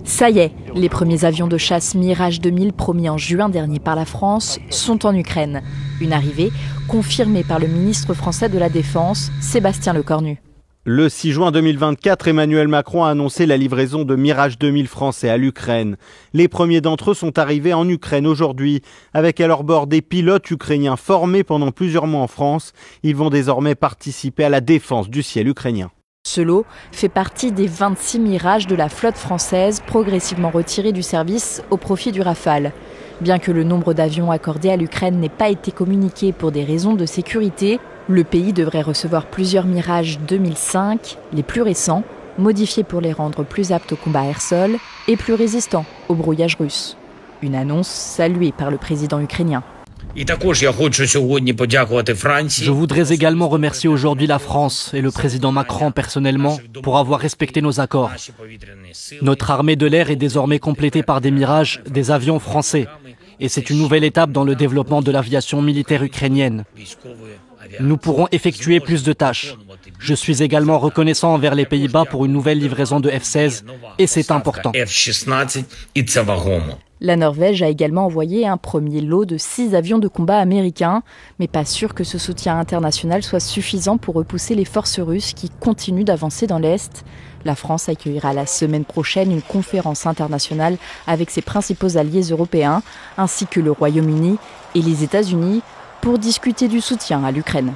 Ça y est, les premiers avions de chasse Mirage 2000 promis en juin dernier par la France sont en Ukraine. Une arrivée confirmée par le ministre français de la Défense, Sébastien Lecornu. Le 6 juin 2024, Emmanuel Macron a annoncé la livraison de Mirage 2000 français à l'Ukraine. Les premiers d'entre eux sont arrivés en Ukraine aujourd'hui, avec à leur bord des pilotes ukrainiens formés pendant plusieurs mois en France. Ils vont désormais participer à la défense du ciel ukrainien. Ce lot fait partie des 26 Mirages de la flotte française progressivement retirés du service au profit du Rafale. Bien que le nombre d'avions accordés à l'Ukraine n'ait pas été communiqué pour des raisons de sécurité, le pays devrait recevoir plusieurs Mirage 2005, les plus récents, modifiés pour les rendre plus aptes au combat air-sol et plus résistants au brouillage russe. Une annonce saluée par le président ukrainien. Je voudrais également remercier aujourd'hui la France et le président Macron personnellement pour avoir respecté nos accords. Notre armée de l'air est désormais complétée par des Mirages, des avions français. Et c'est une nouvelle étape dans le développement de l'aviation militaire ukrainienne. Nous pourrons effectuer plus de tâches. Je suis également reconnaissant envers les Pays-Bas pour une nouvelle livraison de F-16 et c'est important. La Norvège a également envoyé un premier lot de 6 avions de combat américains, mais pas sûr que ce soutien international soit suffisant pour repousser les forces russes qui continuent d'avancer dans l'Est. La France accueillera la semaine prochaine une conférence internationale avec ses principaux alliés européens, ainsi que le Royaume-Uni et les États-Unis, pour discuter du soutien à l'Ukraine.